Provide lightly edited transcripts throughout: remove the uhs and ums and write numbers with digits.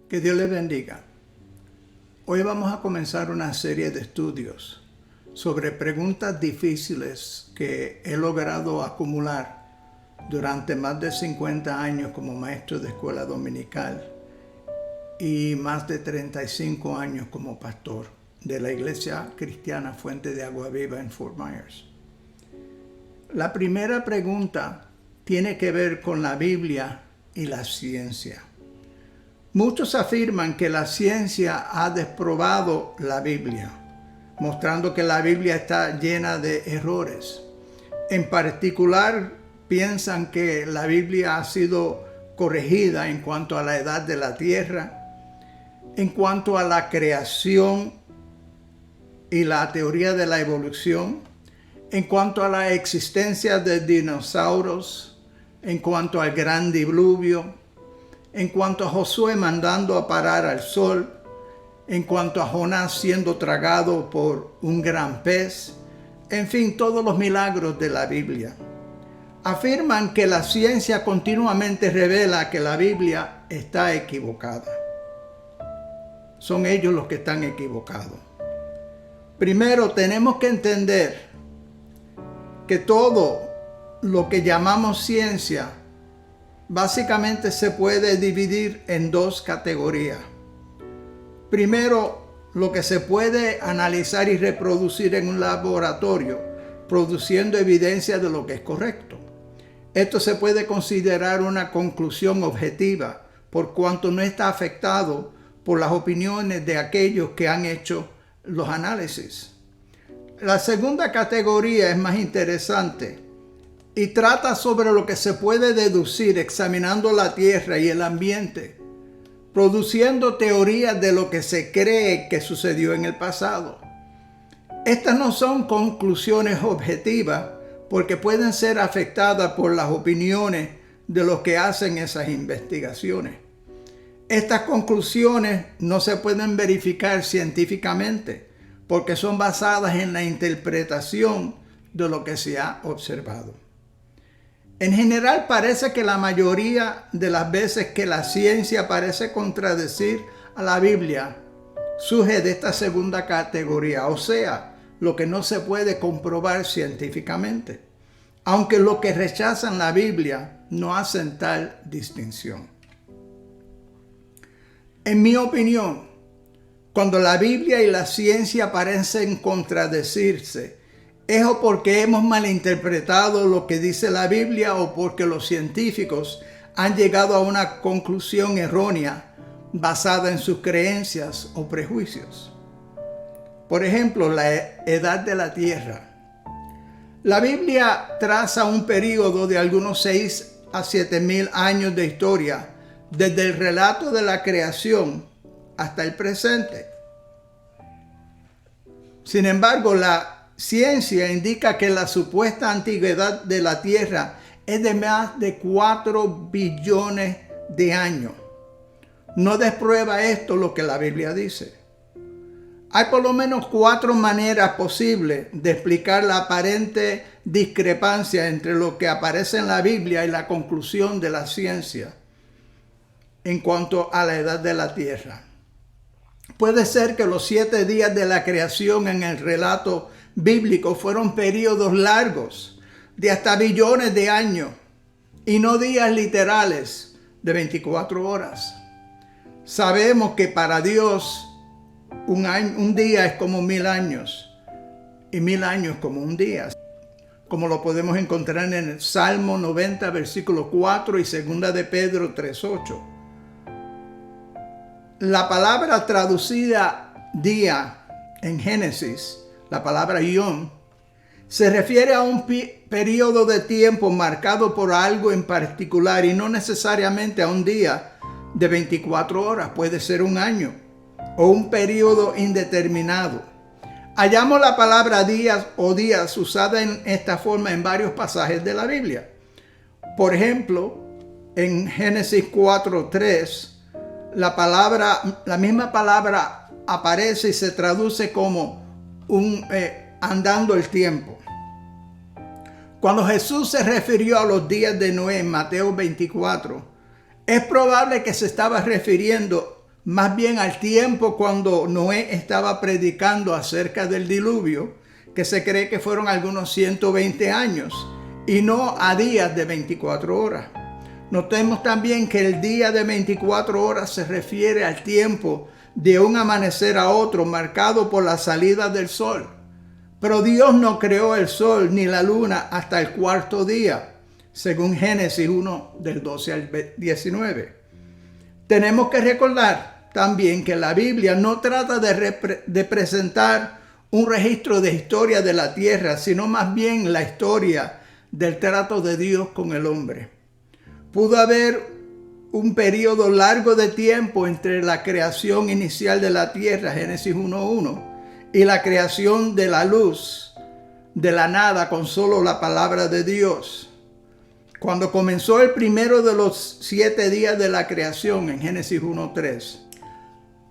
Que Dios les bendiga. Hoy vamos a comenzar una serie de estudios sobre preguntas difíciles que he logrado acumular durante más de 50 años como maestro de escuela dominical y más de 35 años como pastor de la Iglesia Cristiana Fuente de Agua Viva en Fort Myers. La primera pregunta tiene que ver con la Biblia y la ciencia. Muchos afirman que la ciencia ha desprobado la Biblia, mostrando que la Biblia está llena de errores. En particular, piensan que la Biblia ha sido corregida en cuanto a la edad de la tierra, en cuanto a la creación y la teoría de la evolución, en cuanto a la existencia de dinosaurios, en cuanto al gran diluvio, en cuanto a Josué mandando a parar al sol, en cuanto a Jonás siendo tragado por un gran pez, en fin, todos los milagros de la Biblia. Afirman que la ciencia continuamente revela que la Biblia está equivocada. Son ellos los que están equivocados. Primero, tenemos que entender que todo lo que llamamos ciencia básicamente se puede dividir en dos categorías. Primero, lo que se puede analizar y reproducir en un laboratorio, produciendo evidencia de lo que es correcto. Esto se puede considerar una conclusión objetiva, por cuanto no está afectado por las opiniones de aquellos que han hecho los análisis. La segunda categoría es más interesante y trata sobre lo que se puede deducir examinando la tierra y el ambiente, produciendo teorías de lo que se cree que sucedió en el pasado. Estas no son conclusiones objetivas porque pueden ser afectadas por las opiniones de los que hacen esas investigaciones. Estas conclusiones no se pueden verificar científicamente porque son basadas en la interpretación de lo que se ha observado. En general, parece que la mayoría de las veces que la ciencia parece contradecir a la Biblia surge de esta segunda categoría, o sea, lo que no se puede comprobar científicamente, aunque los que rechazan la Biblia no hacen tal distinción. En mi opinión, cuando la Biblia y la ciencia parecen contradecirse, ¿es o porque hemos malinterpretado lo que dice la Biblia o porque los científicos han llegado a una conclusión errónea basada en sus creencias o prejuicios? Por ejemplo, la edad de la Tierra. La Biblia traza un periodo de algunos 6 a 7 mil años de historia desde el relato de la creación hasta el presente. Sin embargo, la ciencia indica que la supuesta antigüedad de la Tierra es de más de 4 billones de años. No desprueba esto lo que la Biblia dice. Hay por lo menos 4 maneras posibles de explicar la aparente discrepancia entre lo que aparece en la Biblia y la conclusión de la ciencia en cuanto a la edad de la Tierra. Puede ser que los 7 días de la creación en el relato bíblico fueron periodos largos de hasta billones de años y no días literales de 24 horas. Sabemos que para Dios un día es como 1000 años y 1000 años como un día, como lo podemos encontrar en el Salmo 90 versículo 4 y 2 de Pedro 3:8. La palabra traducida día en Génesis, la palabra yom, se refiere a un periodo de tiempo marcado por algo en particular y no necesariamente a un día de 24 horas. Puede ser un año o un periodo indeterminado. Hallamos la palabra días o días usada en esta forma en varios pasajes de la Biblia. Por ejemplo, en Génesis 4:3, la misma palabra aparece y se traduce como andando el tiempo. Cuando Jesús se refirió a los días de Noé en Mateo 24, es probable que se estaba refiriendo más bien al tiempo cuando Noé estaba predicando acerca del diluvio, que se cree que fueron algunos 120 años, y no a días de 24 horas. Notemos también que el día de 24 horas se refiere al tiempo de un amanecer a otro, marcado por la salida del sol. Pero Dios no creó el sol ni la luna hasta el cuarto día, según Génesis 1, del 12 al 19. Tenemos que recordar también que la Biblia no trata de presentar un registro de historia de la tierra, sino más bien la historia del trato de Dios con el hombre. Pudo haber un periodo largo de tiempo entre la creación inicial de la tierra, Génesis 1:1, y la creación de la luz, de la nada, con solo la palabra de Dios. Cuando comenzó el primero de los 7 días de la creación, en Génesis 1:3,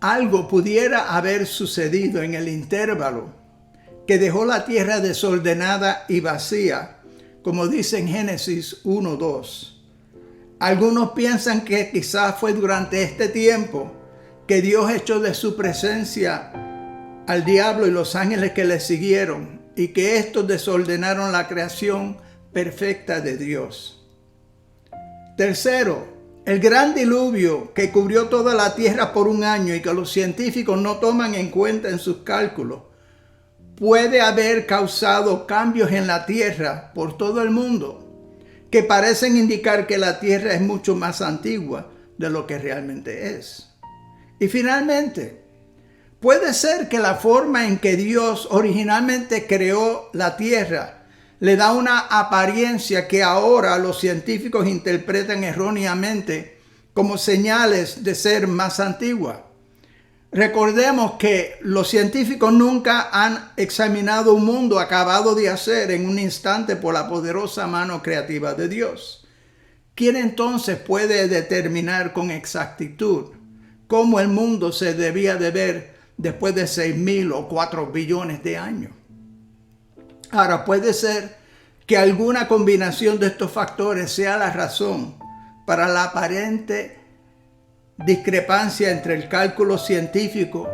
algo pudiera haber sucedido en el intervalo que dejó la tierra desordenada y vacía, como dice en Génesis 1:2. Algunos piensan que quizás fue durante este tiempo que Dios echó de su presencia al diablo y los ángeles que le siguieron, y que estos desordenaron la creación perfecta de Dios. Tercero, el gran diluvio que cubrió toda la tierra por un año y que los científicos no toman en cuenta en sus cálculos, puede haber causado cambios en la tierra por todo el mundo que parecen indicar que la tierra es mucho más antigua de lo que realmente es. Y finalmente, puede ser que la forma en que Dios originalmente creó la tierra le da una apariencia que ahora los científicos interpretan erróneamente como señales de ser más antigua. Recordemos que los científicos nunca han examinado un mundo acabado de hacer en un instante por la poderosa mano creativa de Dios. ¿Quién entonces puede determinar con exactitud cómo el mundo se debía de ver después de 6,000 o 4 billones de años? Ahora, puede ser que alguna combinación de estos factores sea la razón para la aparente discrepancia entre el cálculo científico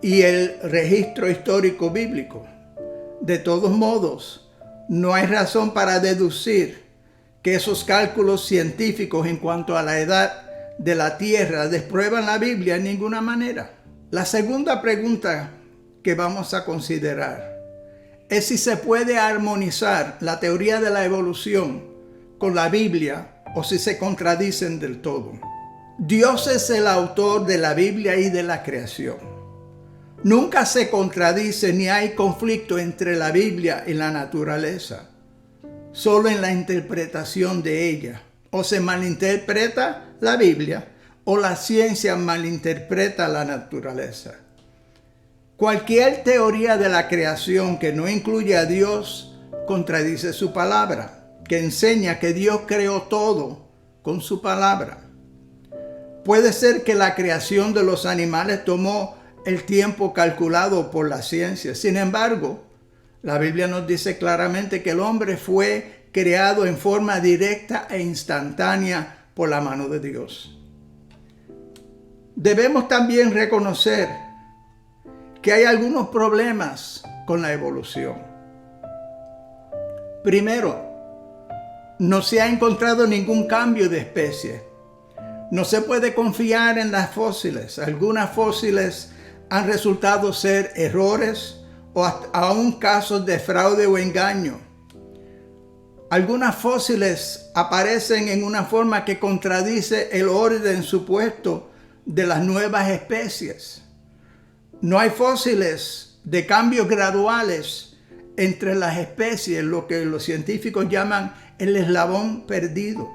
y el registro histórico bíblico. De todos modos, no hay razón para deducir que esos cálculos científicos en cuanto a la edad de la tierra desprueban la Biblia en ninguna manera. La segunda pregunta que vamos a considerar es si se puede armonizar la teoría de la evolución con la Biblia o si se contradicen del todo. Dios es el autor de la Biblia y de la creación. Nunca se contradice ni hay conflicto entre la Biblia y la naturaleza, solo en la interpretación de ella. O se malinterpreta la Biblia o la ciencia malinterpreta la naturaleza. Cualquier teoría de la creación que no incluye a Dios contradice su palabra, que enseña que Dios creó todo con su palabra. Puede ser que la creación de los animales tomó el tiempo calculado por la ciencia. Sin embargo, la Biblia nos dice claramente que el hombre fue creado en forma directa e instantánea por la mano de Dios. Debemos también reconocer que hay algunos problemas con la evolución. Primero, no se ha encontrado ningún cambio de especie. No se puede confiar en las fósiles. Algunas fósiles han resultado ser errores o aún casos de fraude o engaño. Algunas fósiles aparecen en una forma que contradice el orden supuesto de las nuevas especies. No hay fósiles de cambios graduales entre las especies, lo que los científicos llaman el eslabón perdido.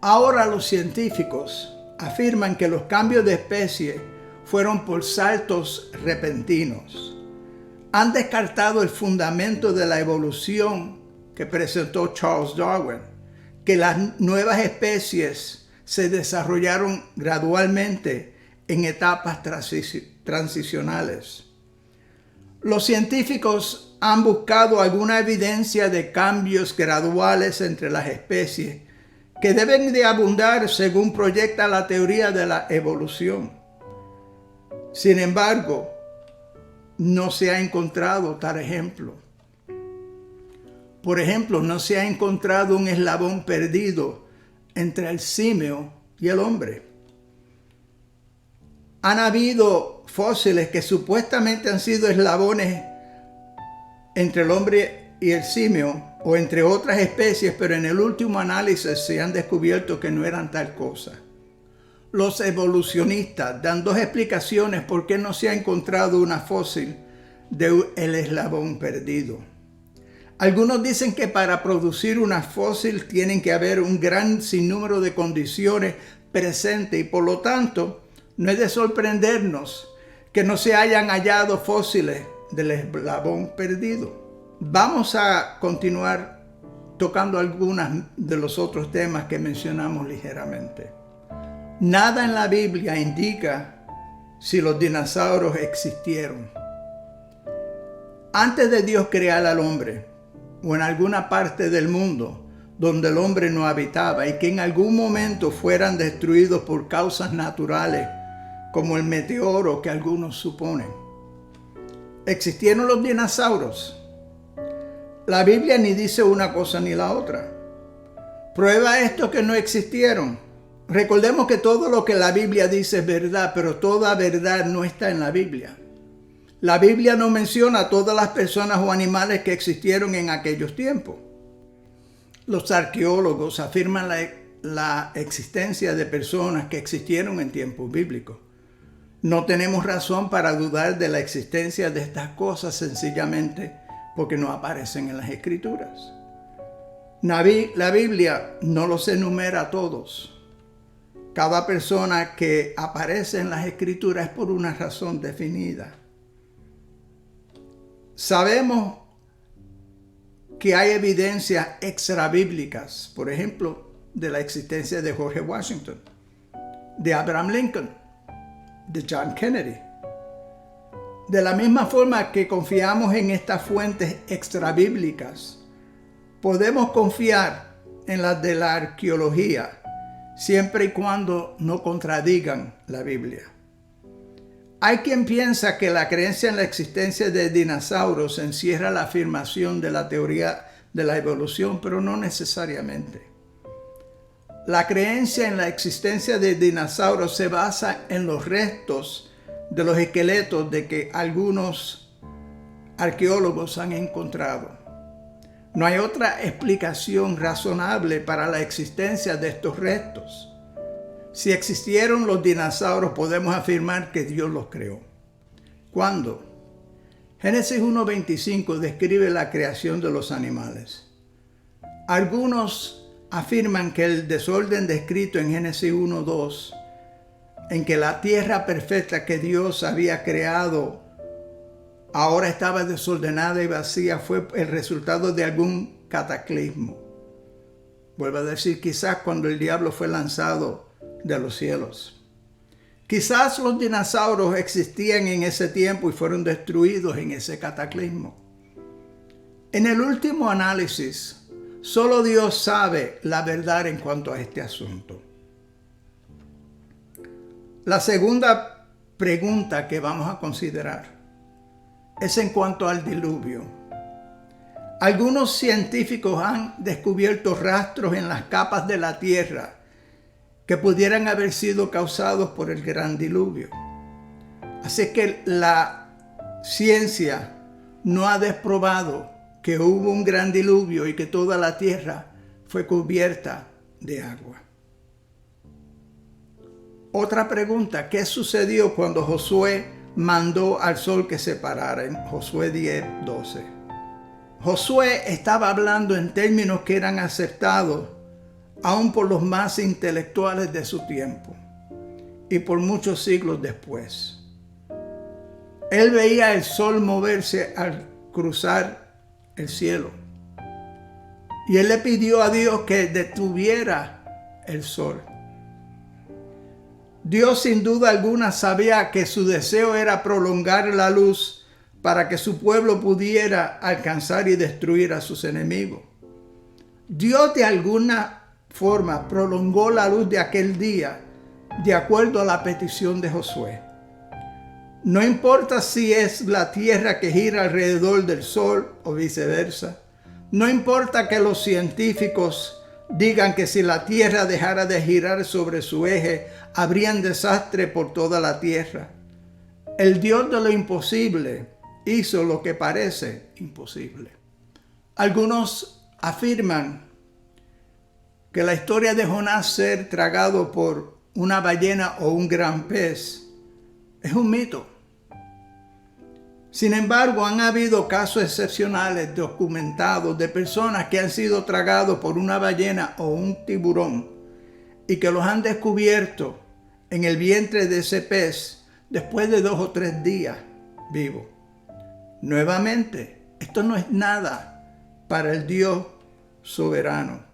Ahora los científicos afirman que los cambios de especie fueron por saltos repentinos. Han descartado el fundamento de la evolución que presentó Charles Darwin, que las nuevas especies se desarrollaron gradualmente en etapas transicionales. Los científicos han buscado alguna evidencia de cambios graduales entre las especies que deben de abundar según proyecta la teoría de la evolución. Sin embargo, no se ha encontrado tal ejemplo. Por ejemplo, no se ha encontrado un eslabón perdido entre el simio y el hombre. Han habido fósiles que supuestamente han sido eslabones entre el hombre y el simio o entre otras especies, pero en el último análisis se han descubierto que no eran tal cosa. Los evolucionistas dan dos explicaciones por qué no se ha encontrado una fósil del eslabón perdido. Algunos dicen que para producir una fósil tienen que haber un gran sinnúmero de condiciones presentes y por lo tanto no es de sorprendernos que no se hayan hallado fósiles del eslabón perdido. Vamos a continuar tocando algunos de los otros temas que mencionamos ligeramente. Nada en la Biblia indica si los dinosaurios existieron. Antes de Dios crear al hombre, o en alguna parte del mundo donde el hombre no habitaba y que en algún momento fueran destruidos por causas naturales, como el meteoro que algunos suponen. ¿Existieron los dinosaurios? La Biblia ni dice una cosa ni la otra. ¿Prueba esto que no existieron? Recordemos que todo lo que la Biblia dice es verdad, pero toda verdad no está en la Biblia. La Biblia no menciona a todas las personas o animales que existieron en aquellos tiempos. Los arqueólogos afirman la existencia de personas que existieron en tiempos bíblicos. No tenemos razón para dudar de la existencia de estas cosas sencillamente porque no aparecen en las Escrituras. La Biblia no los enumera a todos. Cada persona que aparece en las Escrituras es por una razón definida. Sabemos que hay evidencias extrabíblicas, por ejemplo, de la existencia de George Washington, de Abraham Lincoln, de John Kennedy. De la misma forma que confiamos en estas fuentes extrabíblicas, podemos confiar en las de la arqueología, siempre y cuando no contradigan la Biblia. Hay quien piensa que la creencia en la existencia de dinosaurios encierra la afirmación de la teoría de la evolución, pero no necesariamente. La creencia en la existencia de dinosaurios se basa en los restos de los esqueletos de que algunos arqueólogos han encontrado. No hay otra explicación razonable para la existencia de estos restos. Si existieron los dinosaurios, podemos afirmar que Dios los creó. ¿Cuándo? Génesis 1:25 describe la creación de los animales. Algunos afirman que el desorden descrito en Génesis 1:2, en que la tierra perfecta que Dios había creado ahora estaba desordenada y vacía, fue el resultado de algún cataclismo. Vuelvo a decir, quizás cuando el diablo fue lanzado de los cielos. Quizás los dinosaurios existían en ese tiempo y fueron destruidos en ese cataclismo. En el último análisis, solo Dios sabe la verdad en cuanto a este asunto. La segunda pregunta que vamos a considerar es en cuanto al diluvio. Algunos científicos han descubierto rastros en las capas de la tierra que pudieran haber sido causados por el gran diluvio. Así que la ciencia no ha desprobado que hubo un gran diluvio y que toda la tierra fue cubierta de agua. Otra pregunta, ¿qué sucedió cuando Josué mandó al sol que se parara? En Josué 10:12. Josué estaba hablando en términos que eran aceptados aún por los más intelectuales de su tiempo y por muchos siglos después. Él veía el sol moverse al cruzar el cielo y él le pidió a Dios que detuviera el sol. Dios sin duda alguna sabía que su deseo era prolongar la luz para que su pueblo pudiera alcanzar y destruir a sus enemigos. Dios de alguna forma prolongó la luz de aquel día de acuerdo a la petición de Josué. No importa si es la tierra que gira alrededor del sol o viceversa. No importa que los científicos digan que si la tierra dejara de girar sobre su eje, habría un desastre por toda la tierra. El Dios de lo imposible hizo lo que parece imposible. Algunos afirman que la historia de Jonás ser tragado por una ballena o un gran pez es un mito. Sin embargo, han habido casos excepcionales documentados de personas que han sido tragados por una ballena o un tiburón y que los han descubierto en el vientre de ese pez después de 2 o 3 días vivo. Nuevamente, esto no es nada para el Dios soberano.